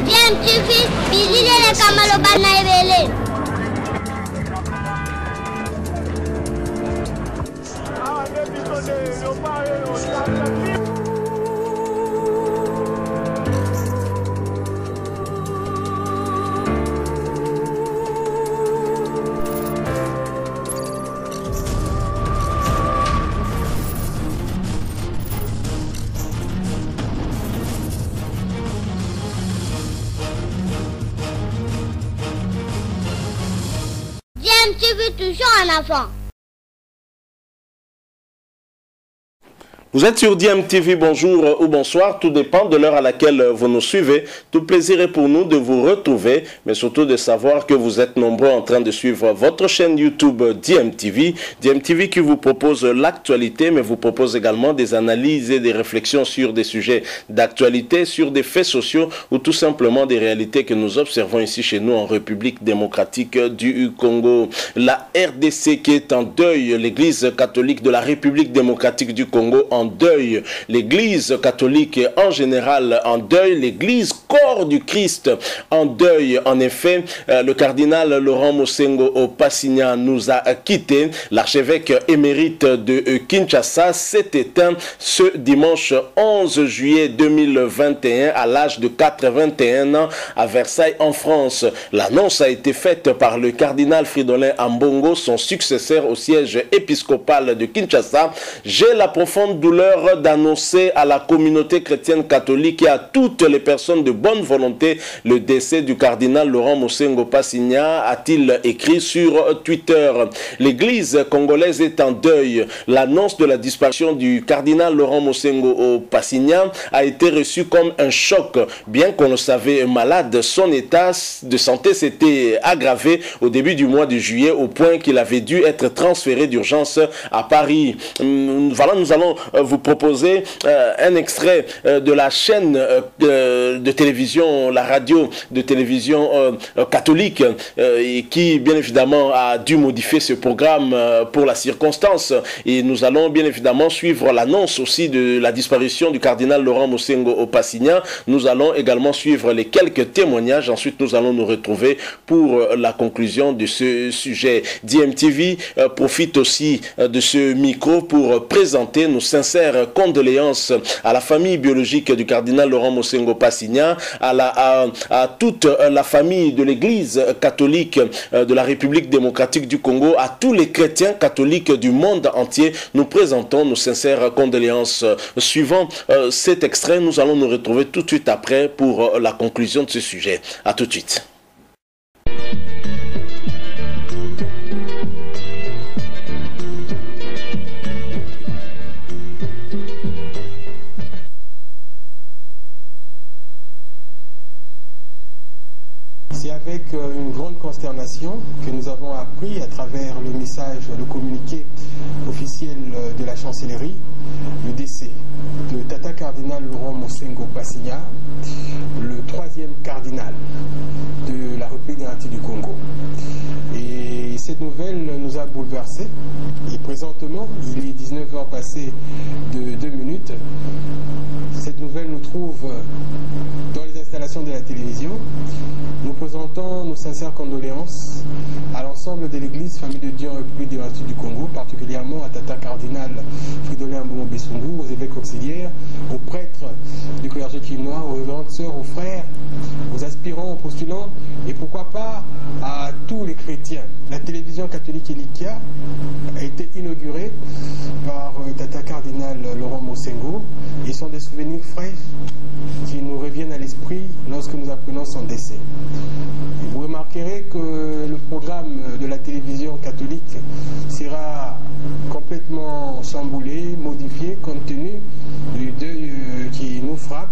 DMTV, bilile kamalo bana ebele. DMTV toujours en avant. Vous êtes sur DMTV, bonjour ou bonsoir, tout dépend de l'heure à laquelle vous nous suivez. Tout plaisir est pour nous de vous retrouver, mais surtout de savoir que vous êtes nombreux en train de suivre votre chaîne YouTube DMTV. DMTV qui vous propose l'actualité, mais vous propose également des analyses et des réflexions sur des sujets d'actualité, sur des faits sociaux ou tout simplement des réalités que nous observons ici chez nous en République démocratique du Congo. La RDC qui est en deuil, l'Église catholique de la République démocratique du Congo en deuil, l'Église catholique en général en deuil, l'Église corps du Christ en deuil. En effet, le cardinal Laurent Mosengo Passigna nous a quittés. L'archevêque émérite de Kinshasa s'est éteint ce dimanche 11 juillet 2021 à l'âge de 81 ans à Versailles en France. L'annonce a été faite par le cardinal Fridolin Ambongo, son successeur au siège épiscopal de Kinshasa. J'ai la profonde douleur d'annoncer à la communauté chrétienne catholique et à toutes les personnes de bonne volonté le décès du cardinal Laurent Mosengo Passigna, a-t-il écrit sur Twitter. L'église congolaise est en deuil. L'annonce de la disparition du cardinal Laurent Mosengo Passigna a été reçue comme un choc. Bien qu'on le savait malade, son état de santé s'était aggravé au début du mois de juillet au point qu'il avait dû être transféré d'urgence à Paris. Voilà, nous allons vous proposer un extrait de la chaîne de télévision, la radio de télévision catholique qui bien évidemment a dû modifier ce programme pour la circonstance, et nous allons bien évidemment suivre l'annonce aussi de la disparition du cardinal Laurent Mosengo Passigna. Nous allons également suivre les quelques témoignages, ensuite nous allons nous retrouver pour la conclusion de ce sujet. DMTV profite aussi de ce micro pour présenter nos sincères condoléances à la famille biologique du cardinal Laurent Mosengo Passigna, à toute la famille de l'Église catholique de la République démocratique du Congo, à tous les chrétiens catholiques du monde entier. Nous présentons nos sincères condoléances. Suivant cet extrait, nous allons nous retrouver tout de suite après pour la conclusion de ce sujet. À tout de suite. C'est avec une grande consternation que nous avons appris à travers le message, le communiqué officiel de la chancellerie, le décès de Tata Cardinal Laurent Mosengo Passigna, le troisième cardinal de la République démocratique du Congo. Et cette nouvelle nous a bouleversés. Et présentement, il est 19h passé de 2 minutes. Cette nouvelle nous trouve dans les installations de la télévision. Nous présentons nos sincères condoléances à l'ensemble de l'Église Famille de Dieu en République démocratique du Congo, particulièrement à Tata Cardinal Fridolin Ambongo Bessungu, aux évêques auxiliaires, aux prêtres du clergé quinois, aux révérentes sœurs, aux frères, aux aspirants, aux postulants, et pourquoi pas à tous les chrétiens. La télévision catholique Elikia a été inaugurée par Tata Cardinal Laurent Mosengo, et sont des souvenirs frais qui nous reviennent à l'esprit lorsque nous apprenons son décès. Vous remarquerez que le programme de la télévision catholique sera complètement chamboulé, modifié, compte tenu du deuil qui nous frappe.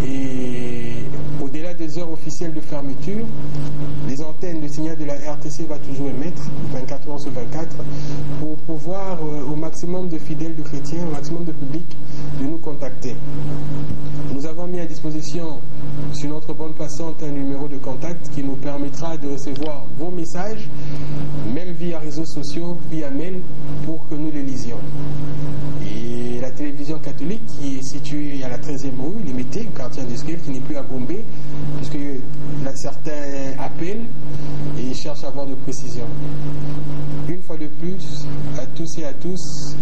Et au-delà des heures officielles de fermeture, les antennes de signal de la RTC va toujours émettre 24 heures sur 24 pour pouvoir au maximum de fidèles, de chrétiens, au maximum de public de nous contacter. Nous avons mis à disposition sur notre bande passante un numéro de contact qui nous permettra de recevoir vos messages, même via réseaux sociaux, via mail, pour que nous les lisions. Et la télévision vision catholique qui est située à la 13e rue, limitée au quartier industriel, qui n'est plus à Gombe, puisque certains appellent et cherchent à avoir de précisions. Une fois de plus, à tous et à tous,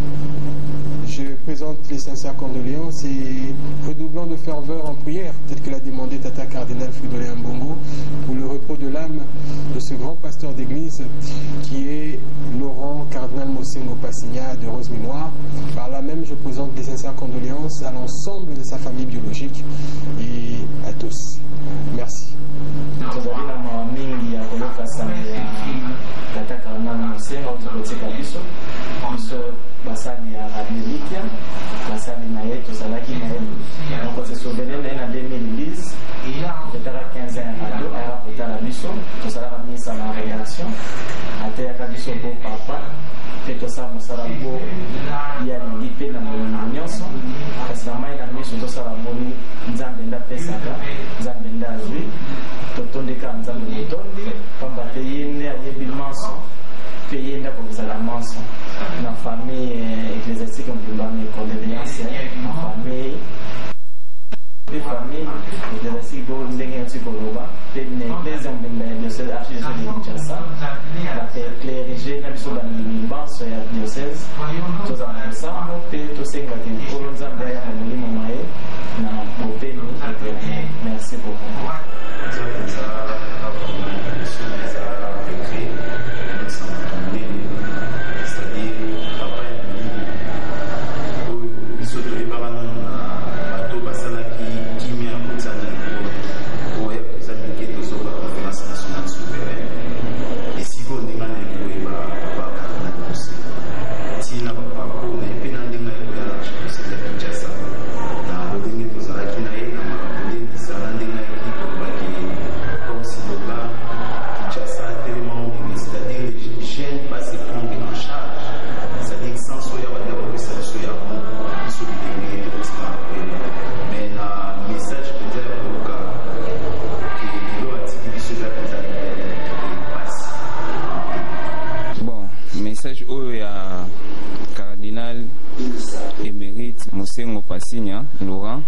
je présente les sincères condoléances et redoublons de ferveur en prière, tel que l'a demandé Tata Cardinal Fridolin Mbongo, pour le repos de l'âme de ce grand pasteur d'église qui est Laurent Cardinal Mosengo Passigna de Rose Mémoire. Par là même, je présente les sincères condoléances à l'ensemble de sa famille biologique et à tous. Merci. Tata Cardinal Mosengo tukotika biso basali ya Radelikia basali na ye tozalaki na ye donc on se souvenait na 2010 petara 15 ans ya radio ayaka kotala biso tozalaka misa na réaction ateyaka biso bo papa mpe tosala mosala bo ya lingi mpe na molongo nyonso kasi na mai na miso tosala boni nzambe nde apesaka nzambe nde azwi totondeka nzambe motondi pamba te ye nde ayebi manso mpe ye nde akozala manso na famille ecclésiastique mobimba mes condoléances na famille ecclésiastique bo ndenge yoti koloba mpe na église mobimba ya diocèse archidiocèse de Kinshasa baclérigé na biso bandimi banso ya diocèse tozala na losambo mpe tosengaki nkolo nzambe aya na molimo na ye na bopemi éternel. Merci beaucoup. Mosengo Passigna Laurent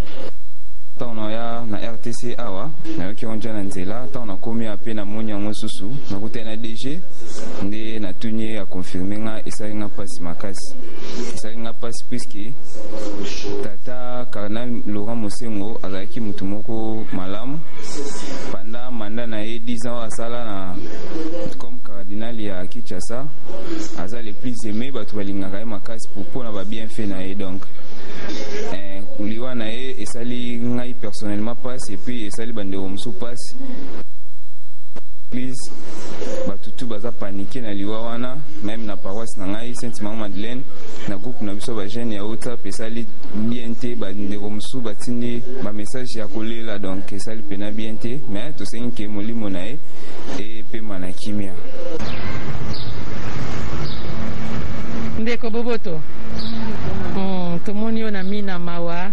taona ya na RTC awa na yoki onja na nzela taona komi ape na moni yango susu na kutena DG nde na tunye ya confirmer nga esalinga pasi makasi esalinga pasi puisque Tata Cardinal Laurent Mosengo azalaki mutu moko malamu pendant mandat na ye 10 ans asala na comme cardinal ya Kinshasa aza le plus aimé batu balingaka ye makasi pour na ba bienfait na ye donc liwa na ye esali ngai personnellement passe et puis esali bandeko mosusu passe l'église batutu baza paniqué na liwa wana même na paroisse na ngai Sainte Marie Madeleine na groupe na biso ba jeune ya WhatsApp esali bien te bandeko mosusu batindi ba message ya kolela donc esali pena bien te mais tosengi ke molimo na ye et pe mana kimia ndeko boboto tomoni yo na mina mawa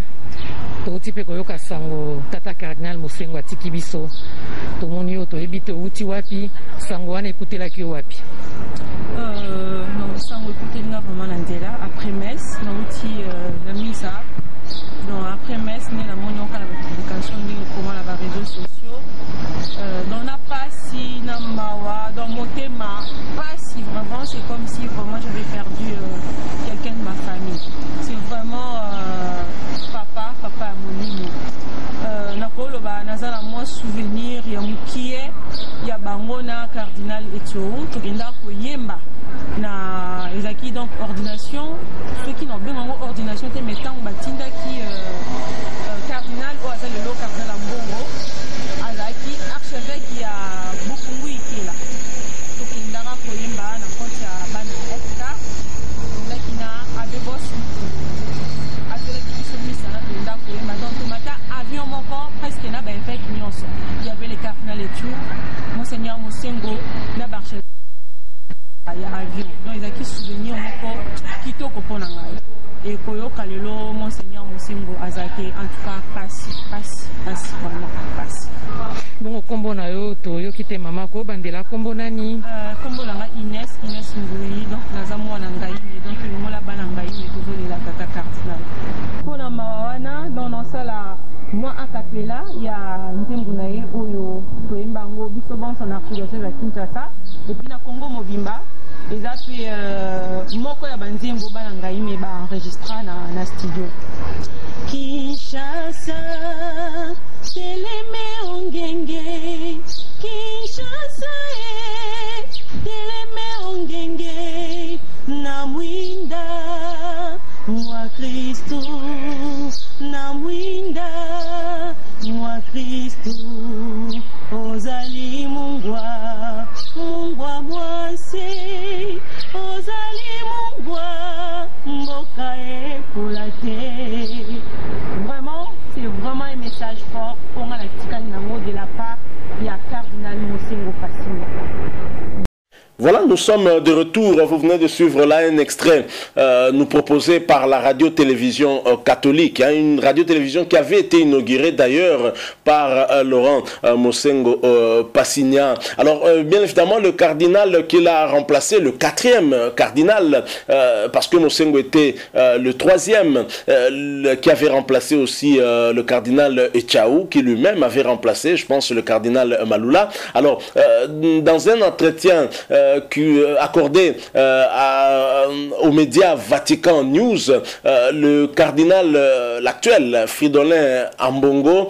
touti pe koyoka sango Tata Cardinal Mosengo atiki biso tomoni yo toyebi touti wapi sango wana ekutelaki yo wapi non sango ekutelinga vraiment na nzela après messe nauti na misa donc après messe nde namoni okala bapublication ndenge okoma na baréseaux sociaux donc na pasi na mawa dans motema pasi vraiment c'est comme si vraiment j'avais perdu quelqu'un de ma famille c'est vraiment papa à molimo nakoloba naza na mwa souvenir ya mokie ya bango na cardinal Eto'o tokenda koyemba na ezaki donc ordination ceux qui n'ont bien ordination te metango batindaki cardinal oyo aza lelo cardinal Mbongo azalaki archevêque ya Bukungu Ikela tokendaka koyemba na konti ya bana FK tokendaki na abebos azelaki biso misa na tokenda koyemba donc tomata avion moko presque na baevêque nyonso il y avait le cardinal Eto'o monseigneur Mosengo na barchevêque ya avion donc ezalaki souvenir moko kitoko mpona ngai et koyoka lelo monseigneur Mosengo azalaki en tout cas pasi vraiment pasi bongo kombo na yo toyoki te mama ko bandela kombo nani? Kombo na nga Inès Ngui, donc naza mwana ngai donc longola bana ngai tozolela tata cardinal. Mpona mawa wana donc nosala mwa acapella ya nzembo na ye oyo toyemba yango biso bonso na archidiocèse ya Kinshasa epuis na Congo mobimba eza mpe moko ya banzembo bana ngai me baenregistra na studio. Kinshasa teleme ongenge, Kinshasa teleme ongenge, na mwinda mwa Kristu, na mwinda mwa Kristu, ozali mungwa mwase, ozali mungwa mboka ekola te. Vraiment, c'est vraiment un message fort pour la Tikali Nango de la part du cardinal Mosengo Passigna. Voilà, nous sommes de retour. Vous venez de suivre là un extrait nous proposé par la radio-télévision catholique. Hein, une radio-télévision qui avait été inaugurée d'ailleurs par Laurent Mosengo Passigna. Alors, bien évidemment, le cardinal qu'il a remplacé, le 4e cardinal, parce que Mosengo était le 3e, qui avait remplacé aussi le cardinal Echaou, qui lui-même avait remplacé, je pense, le cardinal Malula. Alors, dans un entretien accordé aux médias Vatican News, le cardinal, l'actuel Fridolin Ambongo,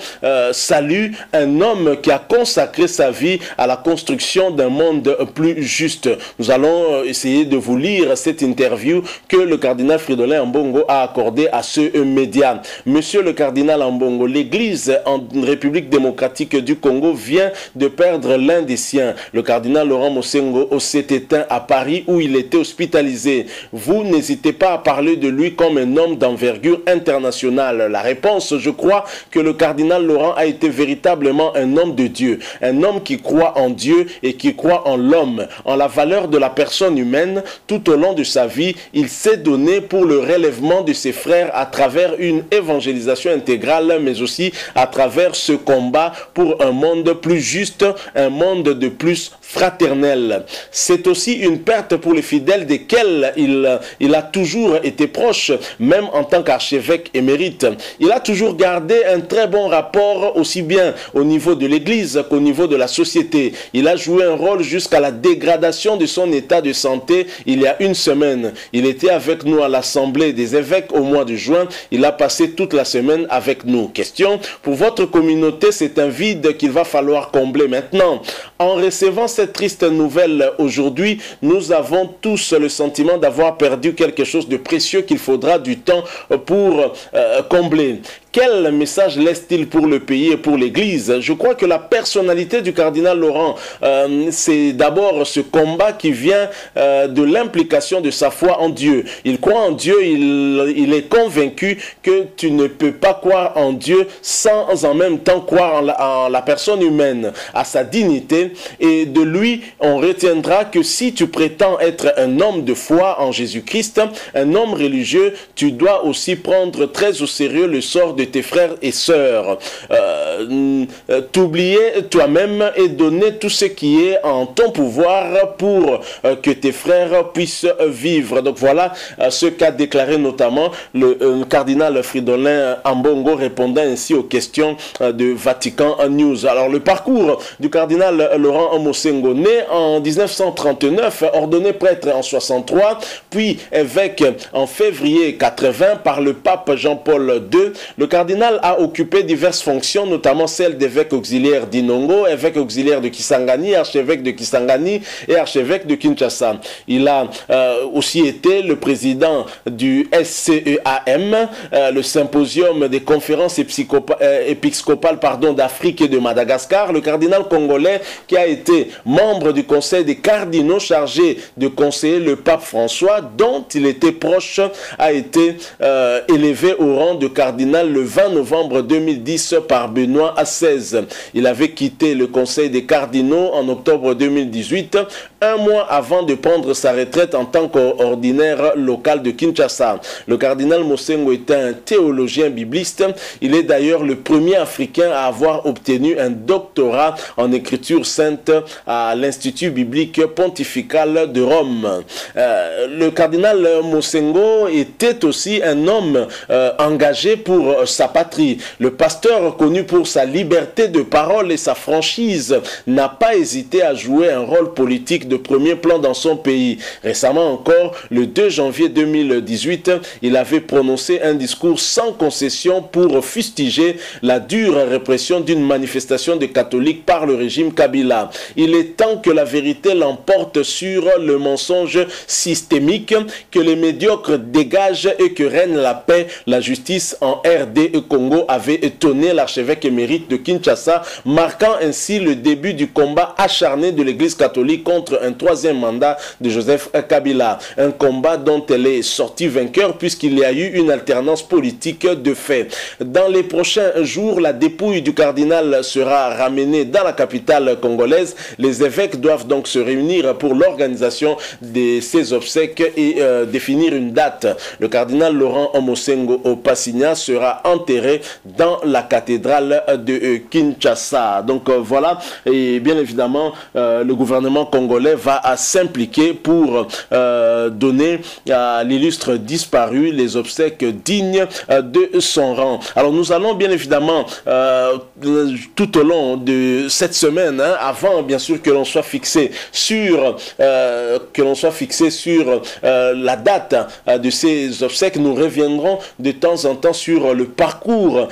salue un homme qui a consacré sa vie à la construction d'un monde plus juste. Nous allons essayer de vous lire cette interview que le cardinal Fridolin Ambongo a accordée à ce média. Monsieur le cardinal Ambongo, l'Église en République démocratique du Congo vient de perdre l'un des siens. Le cardinal Laurent Mosengo s'est éteint à Paris où il était hospitalisé. Vous n'hésitez pas à parler de lui comme un homme d'envergure internationale. La réponse, je crois que le cardinal Laurent a été véritablement un homme de Dieu, un homme qui croit en Dieu et qui croit en l'homme, en la valeur de la personne humaine. Tout au long de sa vie, il s'est donné pour le relèvement de ses frères à travers une évangélisation intégrale, mais aussi à travers ce combat pour un monde plus juste, un monde de plus fraternel. C'est aussi une perte pour les fidèles desquels il a toujours été proche, même en tant qu'archevêque émérite. Il a toujours gardé un très bon rapport aussi bien au niveau de l'Église qu'au niveau de la société. Il a joué un rôle jusqu'à la dégradation de son état de santé il y a une semaine. Il était avec nous à l'Assemblée des évêques au mois de juin. Il a passé toute la semaine avec nous. Question, pour votre communauté, c'est un vide qu'il va falloir combler maintenant. En recevant cette triste nouvelle aujourd'hui, nous avons tous le sentiment d'avoir perdu quelque chose de précieux qu'il faudra du temps pour combler. Quel message laisse-t-il pour le pays et pour l'Église? Je crois que la personnalité du cardinal Laurent, c'est d'abord ce combat qui vient de l'implication de sa foi en Dieu. Il croit en Dieu, il est convaincu que tu ne peux pas croire en Dieu sans en même temps croire en la personne humaine, à sa dignité. Et de lui, on retiendra que si tu prétends être un homme de foi en Jésus-Christ, un homme religieux, tu dois aussi prendre très au sérieux le sort de tes frères et sœurs, t'oublier toi-même et donner tout ce qui est en ton pouvoir pour que tes frères puissent vivre. Donc voilà ce qu'a déclaré notamment le cardinal Fridolin Ambongo, répondant ainsi aux questions de Vatican News. Alors le parcours du cardinal Laurent Mosengo, né en 1939, ordonné prêtre en 63, puis évêque en février 80 par le pape Jean-Paul II. Le cardinal a occupé diverses fonctions, notamment celle d'évêque auxiliaire d'Inongo, évêque auxiliaire de Kisangani, archevêque de Kisangani et archevêque de Kinshasa. Il a aussi été le président du SCEAM, le symposium des conférences épiscopales d'Afrique et de Madagascar. Le cardinal congolais qui a été membre du conseil des cardinaux chargé de conseiller le pape François, dont il était proche, a été élevé au rang de cardinal le 20 novembre 2010 par Benoît XVI. Il avait quitté le conseil des cardinaux en octobre 2018, un mois avant de prendre sa retraite en tant qu'ordinaire local de Kinshasa. Le cardinal Mosengo est un théologien bibliste. Il est d'ailleurs le premier Africain à avoir obtenu un doctorat en écriture sainte à l'Institut biblique pontifical de Rome. Le cardinal Mosengo était aussi un homme engagé pour sa patrie. Le pasteur, connu pour sa liberté de parole et sa franchise, n'a pas hésité à jouer un rôle politique de premier plan dans son pays. Récemment encore, le 2 janvier 2018, il avait prononcé un discours sans concession pour fustiger la dure répression d'une manifestation de catholiques par le régime Kabila. Il est temps que la vérité l'emporte sur le mensonge systémique, que les médiocres dégagent et que règne la paix, la justice en RD et Congo, avait étonné l'archevêque émérite de Kinshasa, marquant ainsi le début du combat acharné de l'Église catholique contre un troisième mandat de Joseph Kabila. Un combat dont elle est sortie vainqueur puisqu'il y a eu une alternance politique de fait. Dans les prochains jours, la dépouille du cardinal sera ramenée dans la capitale congolaise. Les évêques doivent donc se réunir pour l'organisation de ces obsèques et définir une date. Le cardinal Laurent Mosengo Passigna sera enterré dans la cathédrale de Kinshasa. Donc voilà, et bien évidemment, le gouvernement congolais va s'impliquer pour donner à l'illustre disparu les obsèques dignes de son rang. Alors nous allons bien évidemment tout au long de cette semaine, avant bien sûr que l'on soit fixé sur la date de ces obsèques, nous reviendrons de temps en temps sur le parcours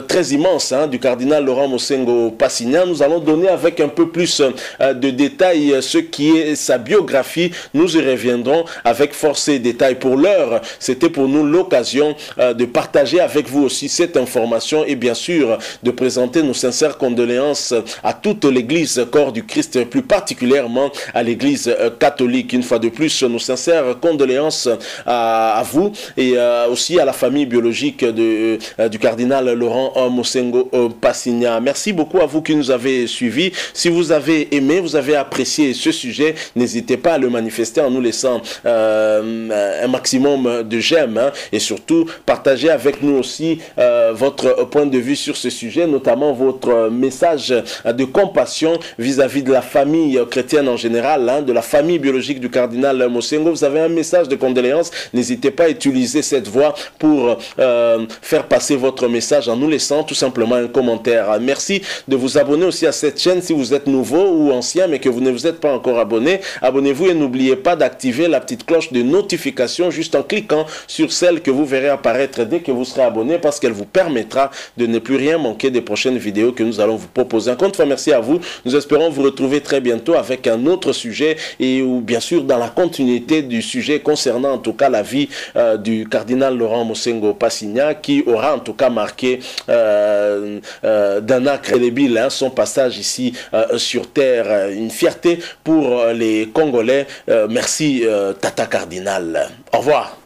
très immense du cardinal Laurent Mosengo Passigna. Nous allons donner avec un peu plus de détails ce qui est sa biographie. Nous y reviendrons avec force et détails. Pour l'heure, c'était pour nous l'occasion de partager avec vous aussi cette information et bien sûr de présenter nos sincères condoléances à toute l'Église corps du Christ, plus particulièrement à l'Église catholique. Une fois de plus, nos sincères condoléances à vous et aussi à la famille biologique du cardinal Laurent Mosengo Passigna. Merci beaucoup à vous qui nous avez suivis. Si vous avez aimé, vous avez apprécié ce sujet, n'hésitez pas à le manifester en nous laissant un maximum de j'aime et surtout partagez avec nous aussi votre point de vue sur ce sujet, notamment votre message de compassion vis-à-vis de la famille chrétienne en général, de la famille biologique du cardinal Mosengo. Vous avez un message de condoléances, n'hésitez pas à utiliser cette voie pour faire passer votre message en nous laissant tout simplement un commentaire. Merci de vous abonner aussi à cette chaîne si vous êtes nouveau ou ancien mais que vous ne vous êtes pas encore abonné. Abonnez-vous et n'oubliez pas d'activer la petite cloche de notification juste en cliquant sur celle que vous verrez apparaître dès que vous serez abonné, parce qu'elle vous permettra de ne plus rien manquer des prochaines vidéos que nous allons vous proposer. Encore une fois, merci à vous. Nous espérons vous retrouver très bientôt avec un autre sujet et ou bien sûr dans la continuité du sujet concernant en tout cas la vie du cardinal Laurent Mosengo Passigna, qui aura en tout cas marqué d'un acte indélébile son passage ici sur terre. Une fierté pour les Congolais. Merci Tata Cardinal. Au revoir.